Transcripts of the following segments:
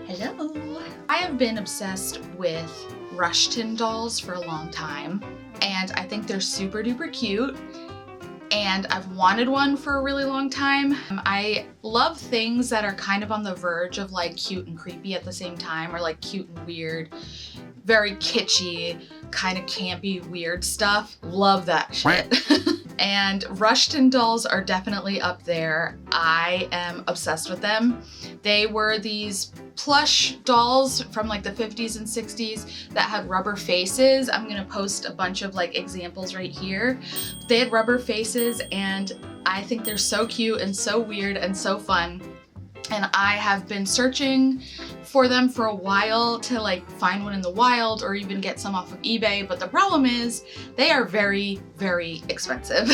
Hello. I have been obsessed with Rushton dolls for a long time, and I think they're super duper cute, and I've wanted one for a really long time. I love things that are kind of on the verge of like cute and creepy at the same time, or like cute and weird, very kitschy, kind of campy, weird stuff. Love that shit. And Rushton dolls are definitely up there. I am obsessed with them. They were these plush dolls from like the 50s and 60s that had rubber faces. I'm gonna post a bunch of like examples right here. They had rubber faces and I think they're so cute and so weird and so fun. And I have been searching for them for a while to like find one in the wild or even get some off of eBay, but the problem is they are very, very expensive.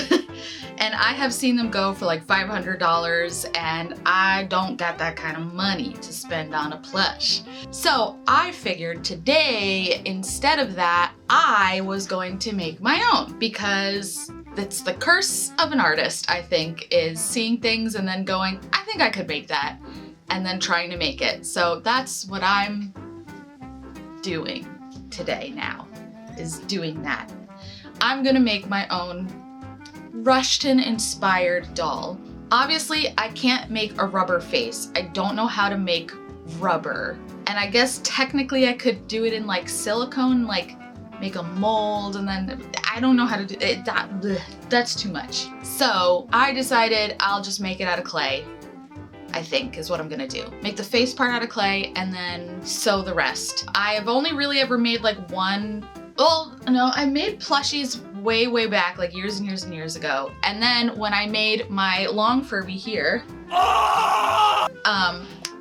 And I have seen them go for like $500 and I don't got that kind of money to spend on a plush. So I figured today, instead of that, I was going to make my own, because it's the curse of an artist, I think, is seeing things and then going, I think I could make that, and then trying to make it. So that's what I'm doing today now, is doing that. I'm gonna make my own Rushton Inspired doll. Obviously, I can't make a rubber face. I don't know how to make rubber. And I guess technically I could do it in like silicone, like make a mold, and then I don't know how to do it. That's too much. So I decided I'll just make it out of clay, I think is what I'm gonna do. Make the face part out of clay and then sew the rest. I have only really ever made like one, well, no, I made plushies way back, like years and years and years ago. And then when I made my long Furby here,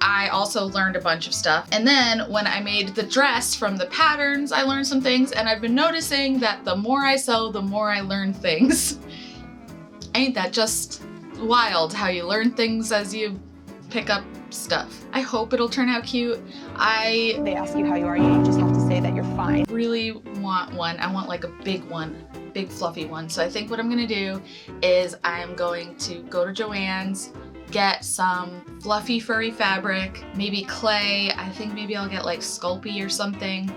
I also learned a bunch of stuff. And then when I made the dress from the patterns, I learned some things, and I've been noticing that the more I sew, the more I learn things. Ain't that just wild how you learn things as you pick up stuff? I hope it'll turn out cute. They ask you how you are, you just have to say that you're fine. Really want one. I want like a big one, big fluffy one. So I think what I'm gonna do is I'm going to go to Joann's, get some fluffy furry fabric, maybe clay. I think maybe I'll get like Sculpting or something,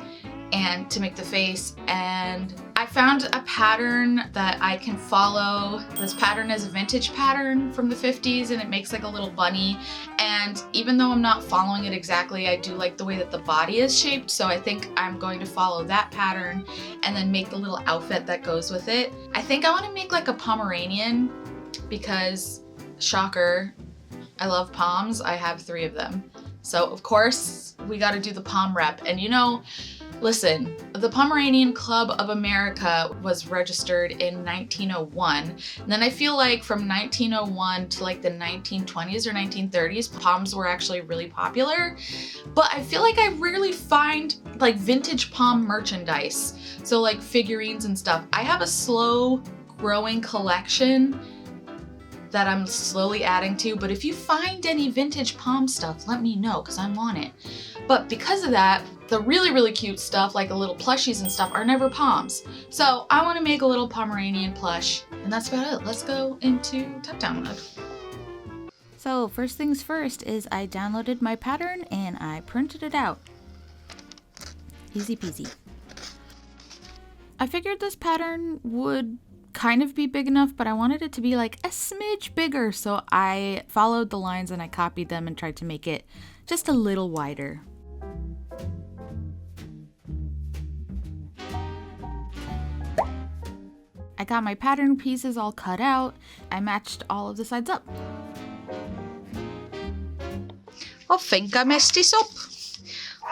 and to make the face. And I found a pattern that I can follow. This pattern is a vintage pattern from the 50s and it makes like a little bunny. And even though I'm not following it exactly, I do like the way that the body is shaped. So I think I'm going to follow that pattern and then make the little outfit that goes with it. I think I want to make like a Pomeranian because, shocker, I love Poms. I have 3 of them. So of course we got to do the Pom rep. And you know, listen, the Pomeranian Club of America was registered in 1901. And then I feel like from 1901 to like the 1920s or 1930s, Poms were actually really popular. But I feel like I rarely find like vintage Pom merchandise. So like figurines and stuff. I have a slow growing collection that I'm slowly adding to, but if you find any vintage Pom stuff, let me know, because I want it. But because of that, the really cute stuff, like the little plushies and stuff, are never Poms. So I want to make a little Pomeranian plush, and that's about it. Let's go into tuck down mode. So first things first is I downloaded my pattern and I printed it out. Easy peasy. I figured this pattern would kind of be big enough, but I wanted it to be like a smidge bigger, so I followed the lines and I copied them and tried to make it just a little wider. I got my pattern pieces all cut out. I matched all of the sides up. I think I messed this up.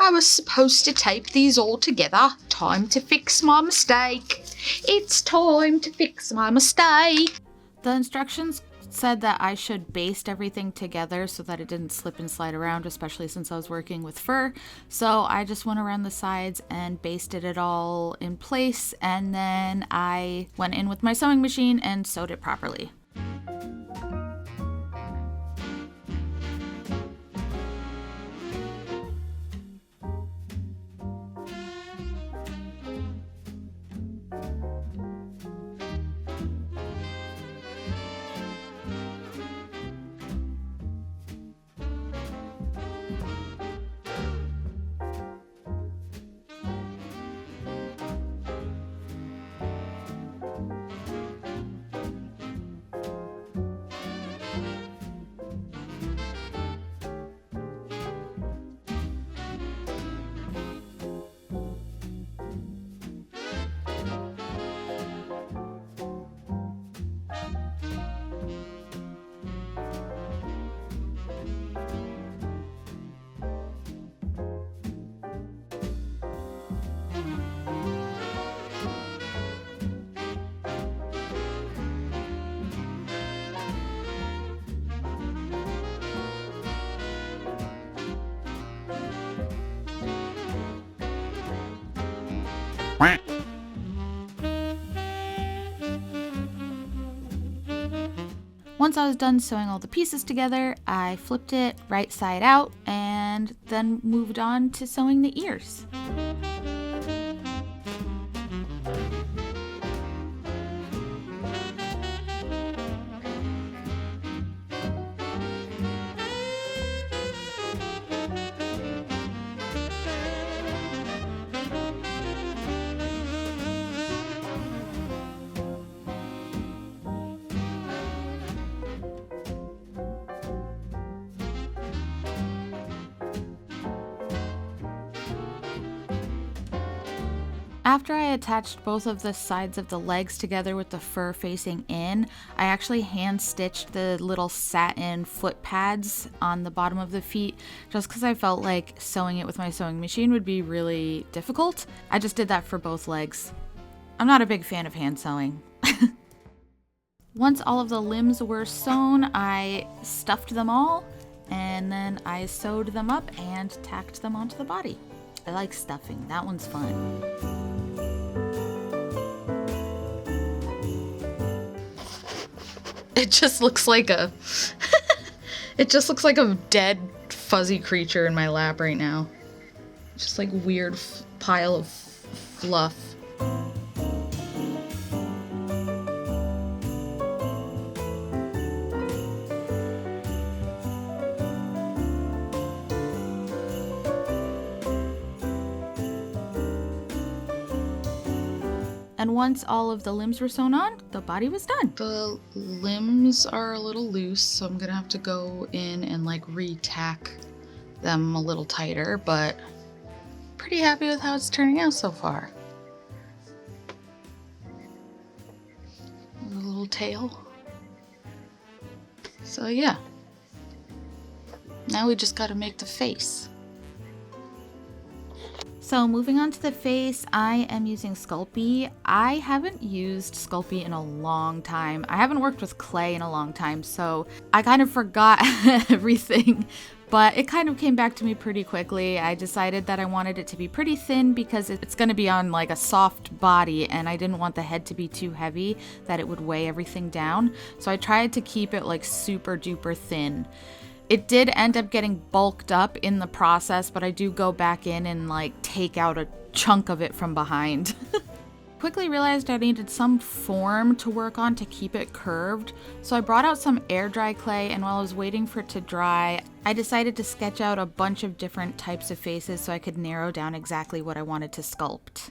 I was supposed to tape these all together. Time to fix my mistake. It's time to fix my mistake. The instructions said that I should baste everything together so that it didn't slip and slide around, especially since I was working with fur. So I just went around the sides and basted it all in place, and then I went in with my sewing machine and sewed it properly. Once I was done sewing all the pieces together, I flipped it right side out and then moved on to sewing the ears. After I attached both of the sides of the legs together with the fur facing in, I actually hand stitched the little satin foot pads on the bottom of the feet just because I felt like sewing it with my sewing machine would be really difficult. I just did that for both legs. I'm not a big fan of hand sewing. Once all of the limbs were sewn, I stuffed them all and then I sewed them up and tacked them onto the body. I like stuffing, that one's fun. It just looks like a it just looks like a dead fuzzy creature in my lap right now. Just like weird pile of fluff. And once all of the limbs were sewn on, the body was done. The limbs are a little loose, so I'm gonna have to go in and like re-tack them a little tighter, but pretty happy with how it's turning out so far. A little tail. So yeah. Now we just gotta make the face. So moving on to the face, I am using Sculpting. I haven't used Sculpting in a long time. I haven't worked with clay in a long time, so I kind of forgot everything, but it kind of came back to me pretty quickly. I decided that I wanted it to be pretty thin because it's going to be on like a soft body, and I didn't want the head to be too heavy that it would weigh everything down. So I tried to keep it like super duper thin. It did end up getting bulked up in the process, but I do go back in and like take out a chunk of it from behind. Quickly realized I needed some form to work on to keep it curved, so I brought out some air dry clay, and while I was waiting for it to dry, I decided to sketch out a bunch of different types of faces so I could narrow down exactly what I wanted to sculpt.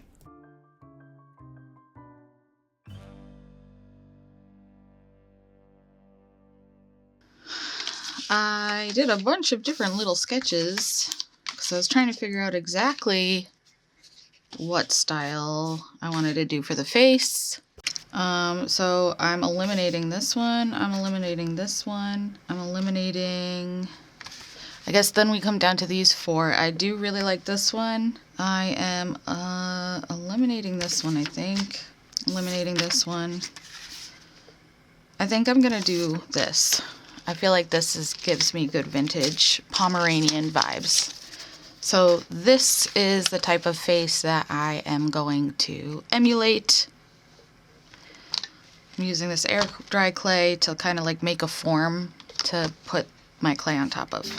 I did a bunch of different little sketches because I was trying to figure out exactly what style I wanted to do for the face. So I'm eliminating this one, I'm eliminating this one, I'm eliminating... I guess then we come down to these four. I do really like this one. I am eliminating this one, I think. Eliminating this one. I think I'm gonna do this. I feel like this gives me good vintage Pomeranian vibes. So this is the type of face that I am going to emulate. I'm using this air dry clay to kind of like make a form to put my clay on top of.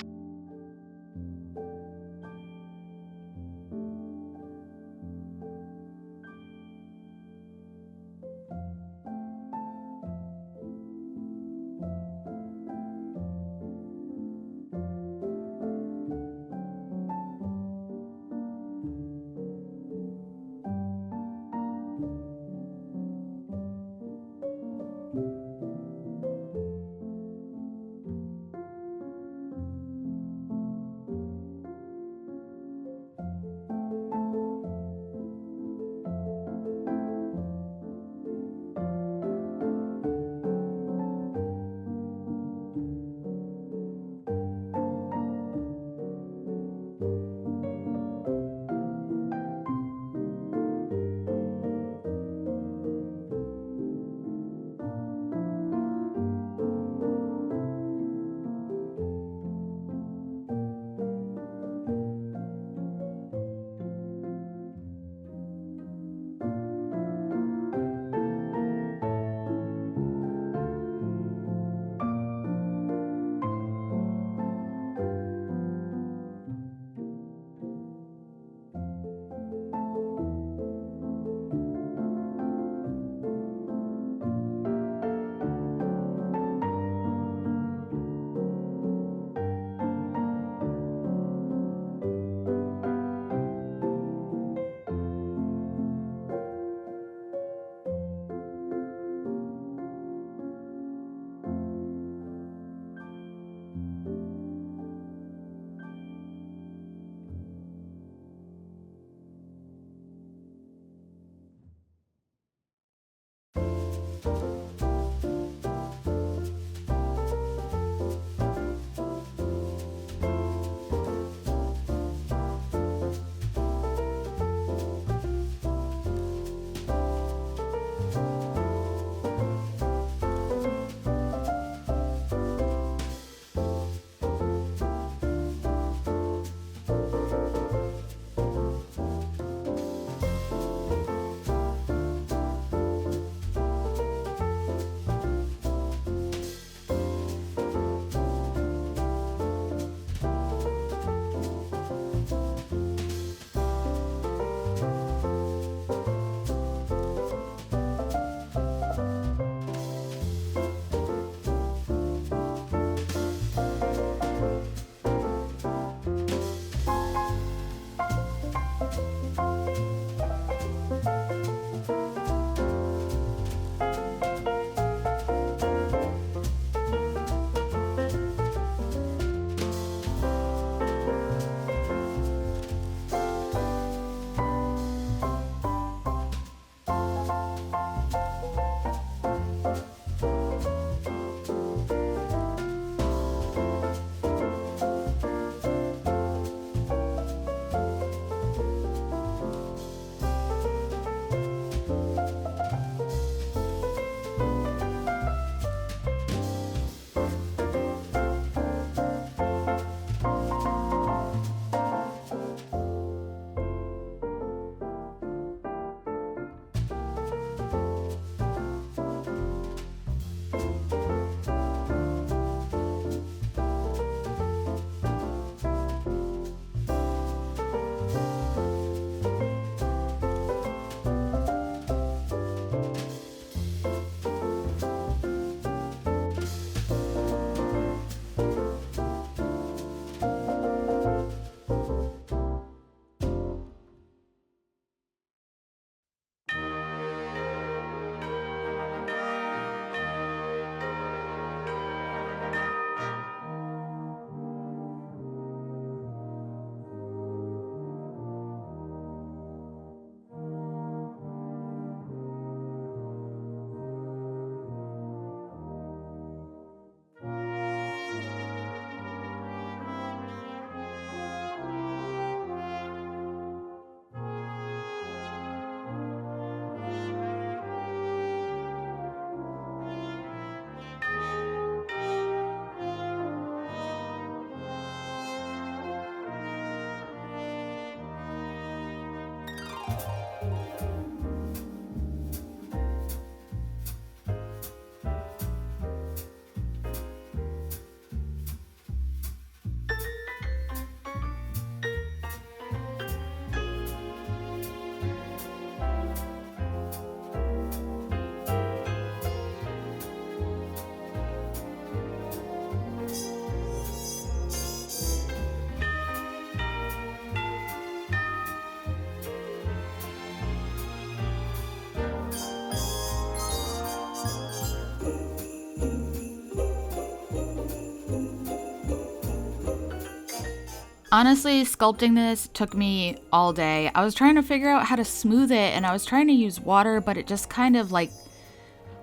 Honestly, sculpting this took me all day. I was trying to figure out how to smooth it, and I was trying to use water, but it just kind of like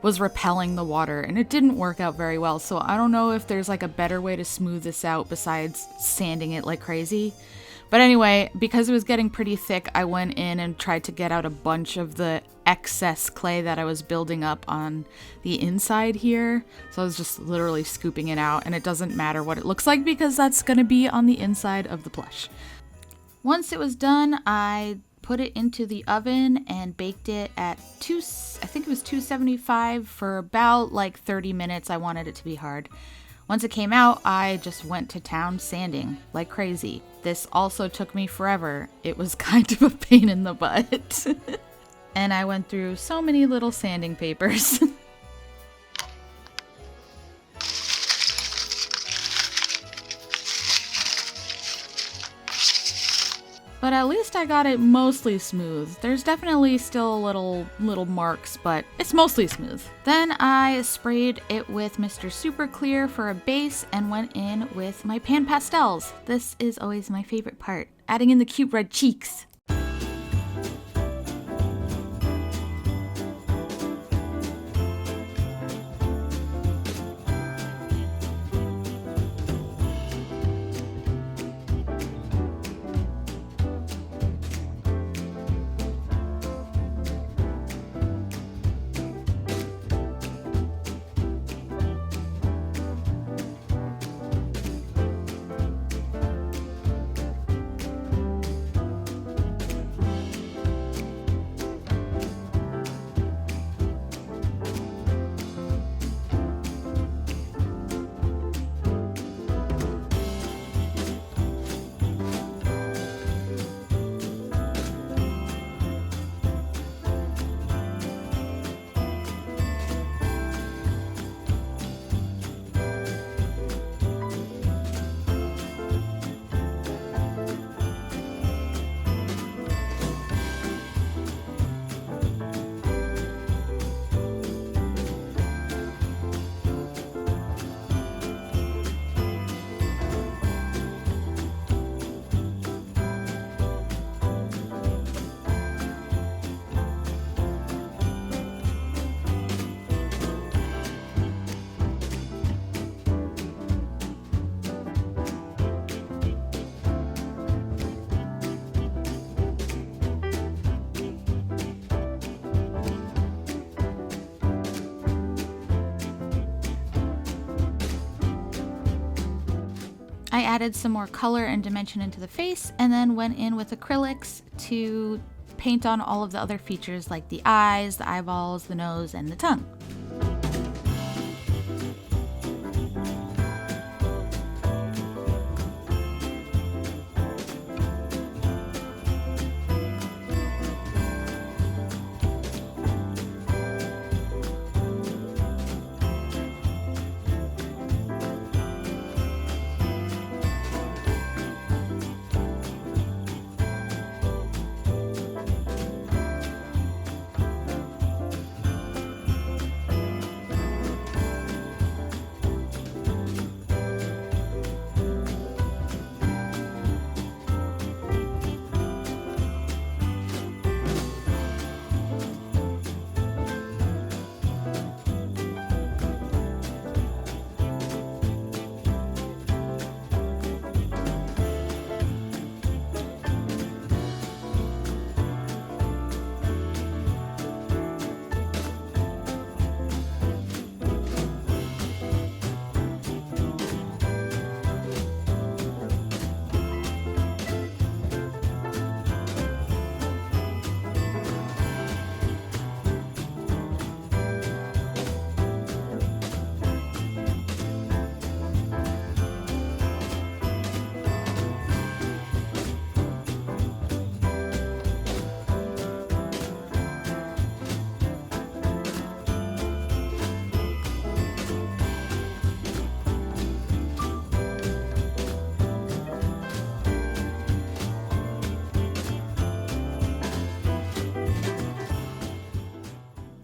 was repelling the water, and it didn't work out very well. So I don't know if there's like a better way to smooth this out besides sanding it like crazy. But anyway, because it was getting pretty thick, I went in and tried to get out a bunch of the excess clay that I was building up on the inside here. So I was just literally scooping it out, and it doesn't matter what it looks like because that's going to be on the inside of the plush. Once it was done, I put it into the oven and baked it at I think it was 275 for about like 30 minutes. I wanted it to be hard. Once it came out, I just went to town sanding like crazy. This also took me forever. It was kind of a pain in the butt. And I went through so many little sanding papers. But at least I got it mostly smooth. There's definitely still little marks, but it's mostly smooth. Then I sprayed it with Mr. Super Clear for a base and went in with my pan pastels. This is always my favorite part, adding in the cute red cheeks. I added some more color and dimension into the face and then went in with acrylics to paint on all of the other features like the eyes, the eyeballs, the nose, and the tongue.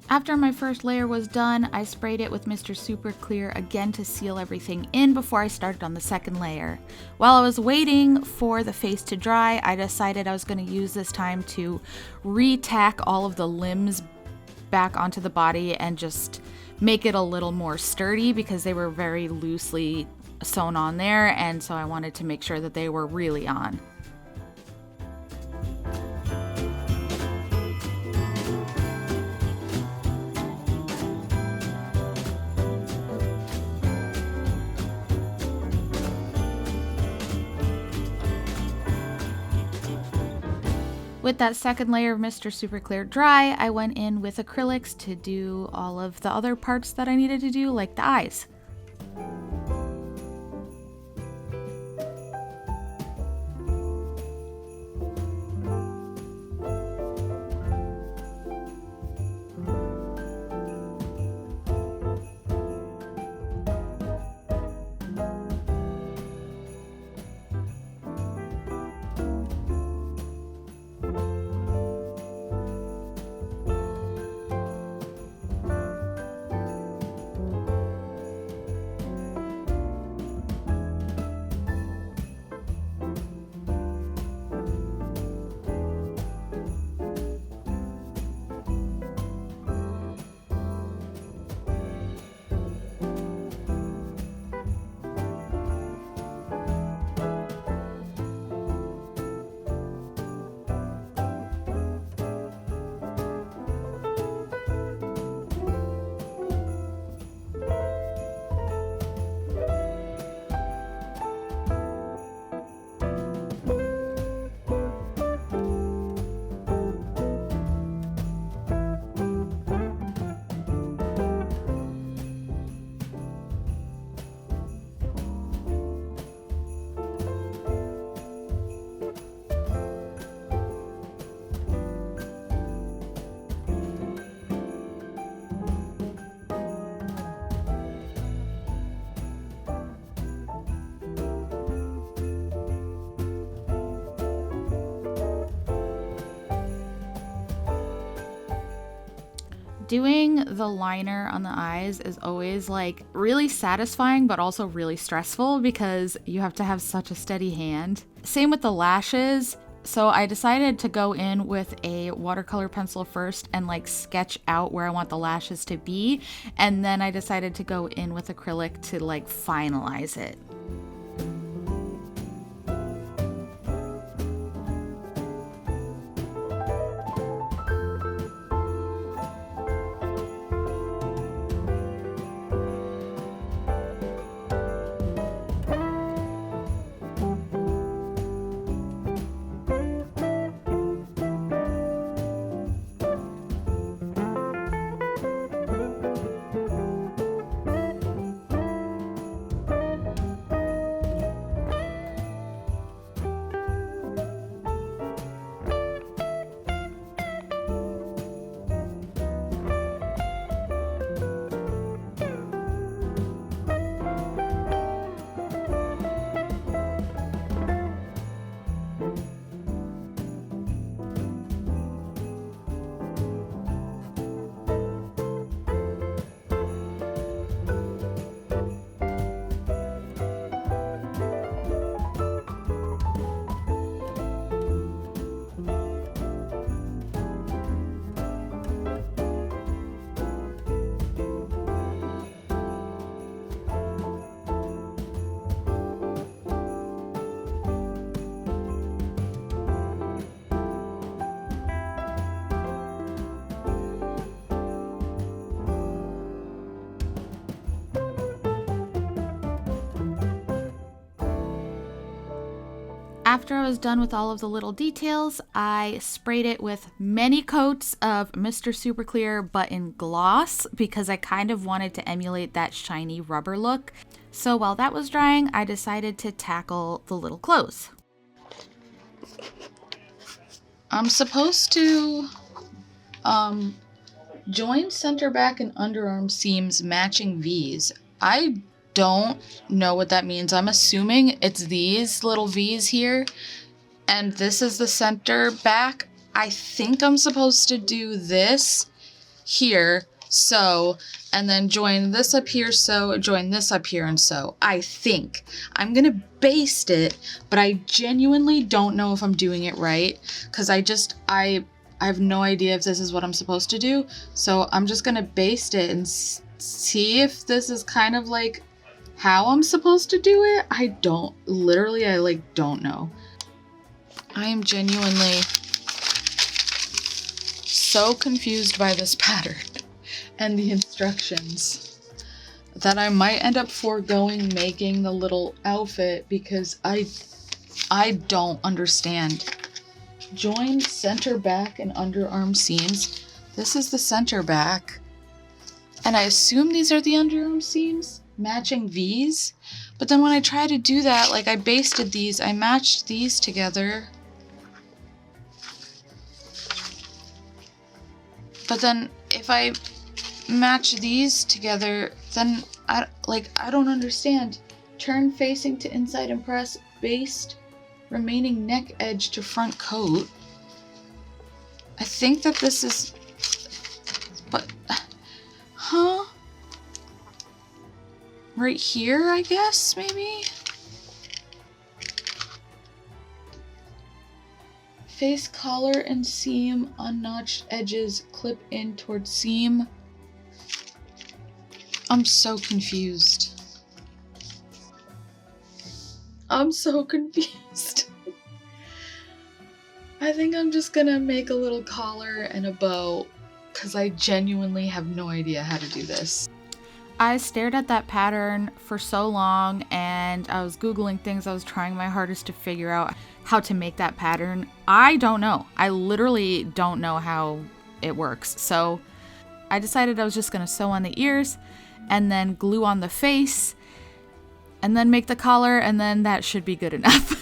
After my first layer was done, I sprayed it with Mr. Super Clear again to seal everything in before I started on the second layer. While I was waiting for the face to dry, I decided I was going to use this time to re-tack all of the limbs back onto the body and just make it a little more sturdy because they were very loosely sewn on there, and so I wanted to make sure that they were really on. With that second layer of Mr. Super Clear dry, I went in with acrylics to do all of the other parts that I needed to do, like the eyes. Doing the liner on the eyes is always like really satisfying but also really stressful because you have to have such a steady hand. Same with the lashes. So I decided to go in with a watercolor pencil first and like sketch out where I want the lashes to be, and then I decided to go in with acrylic to like finalize it. After I was done with all of the little details, I sprayed it with many coats of Mr. Super Clear, but in gloss, because I kind of wanted to emulate that shiny rubber look. So while that was drying, I decided to tackle the little clothes. I'm supposed to join center back and underarm seams matching V's. I don't know what that means. I'm assuming it's these little V's here, and this is the center back. I think I'm supposed to do this here, sew, and then join this up here, sew, join this up here and sew. I think. I'm gonna baste it, but I genuinely don't know if I'm doing it right, because I have no idea if this is what I'm supposed to do. So I'm just gonna baste it and see if this is kind of like how I'm supposed to do it. I like don't know. I am genuinely so confused by this pattern and the instructions that I might end up foregoing making the little outfit because I don't understand. Join center back and underarm seams. This is the center back. And I assume these are the underarm seams, matching these. But then when I try to do that, like I basted these, I matched these together. But then if I match these together, then I don't understand. Turn facing to inside and press, baste remaining neck edge to front coat. I think that this is, but, huh? Right here, I guess, maybe? Face collar and seam, unnotched edges, clip in towards seam. I'm so confused. I'm so confused. I think I'm just gonna make a little collar and a bow because I genuinely have no idea how to do this. I stared at that pattern for so long and I was Googling things. I was trying my hardest to figure out how to make that pattern. I don't know. I literally don't know how it works. So I decided I was just gonna sew on the ears and then glue on the face and then make the collar, and then that should be good enough.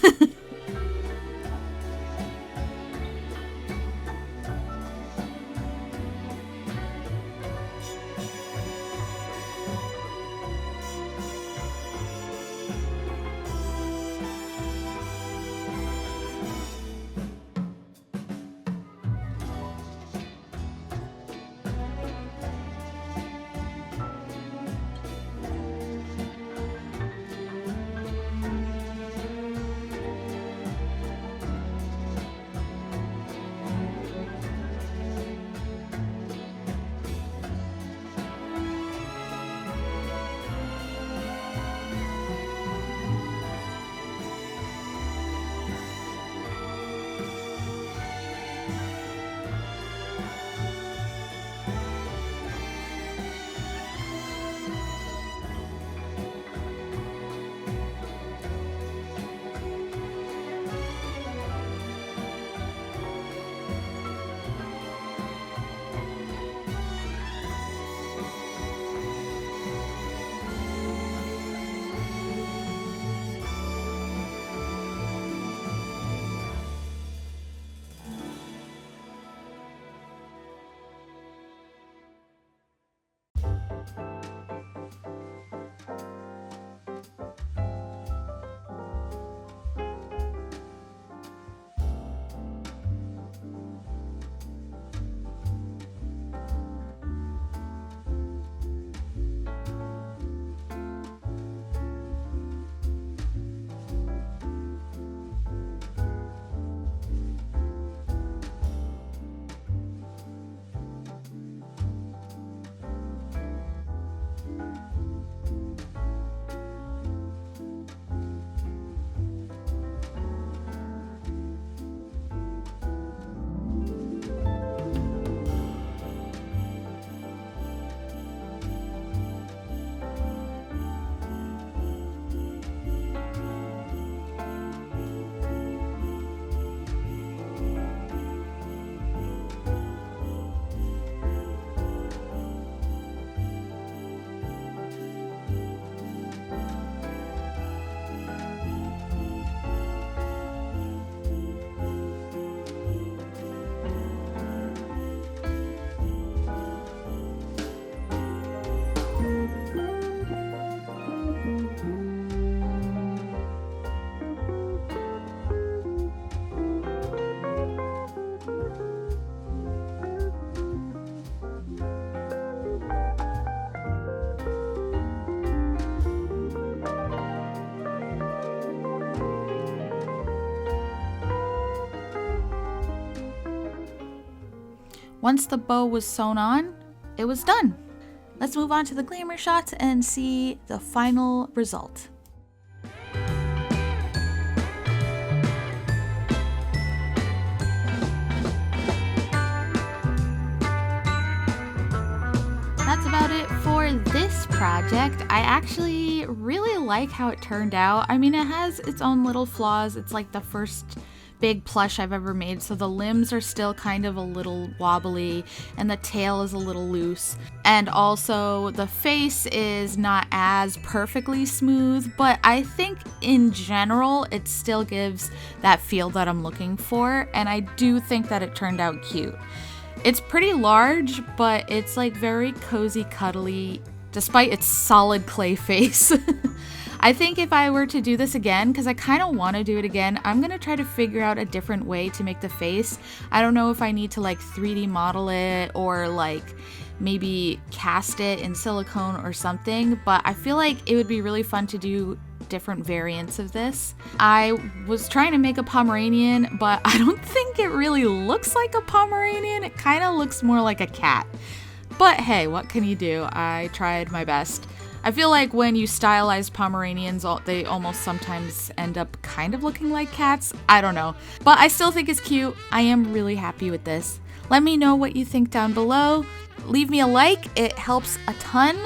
Once the bow was sewn on, it was done. Let's move on to the glamour shots and see the final result. That's about it for this project. I actually really like how it turned out. I mean, it has its own little flaws. It's like the first big plush I've ever made, so the limbs are still kind of a little wobbly and the tail is a little loose, and also the face is not as perfectly smooth, but I think in general it still gives that feel that I'm looking for, and I do think that it turned out cute. It's pretty large, but it's like very cozy, cuddly, despite its solid clay face. I think if I were to do this again, because I kind of want to do it again, I'm going to try to figure out a different way to make the face. I don't know if I need to like 3D model it or like maybe cast it in silicone or something, but I feel like it would be really fun to do different variants of this. I was trying to make a Pomeranian, but I don't think it really looks like a Pomeranian. It kind of looks more like a cat. But hey, what can you do? I tried my best. I feel like when you stylize Pomeranians, they almost sometimes end up kind of looking like cats. I don't know. But I still think it's cute. I am really happy with this. Let me know what you think down below. Leave me a like. It helps a ton.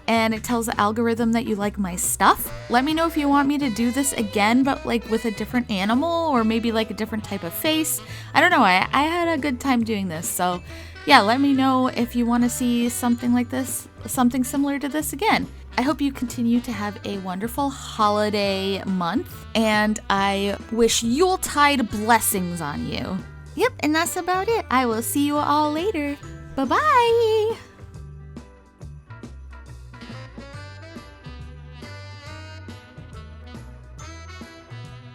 And it tells the algorithm that you like my stuff. Let me know if you want me to do this again, but like with a different animal or maybe like a different type of face. I don't know. I had a good time doing this. So yeah, let me know if you want to see something like this, something similar to this again. I hope you continue to have a wonderful holiday month, and I wish Yuletide blessings on you. Yep, and that's about it. I will see you all later. Bye-bye!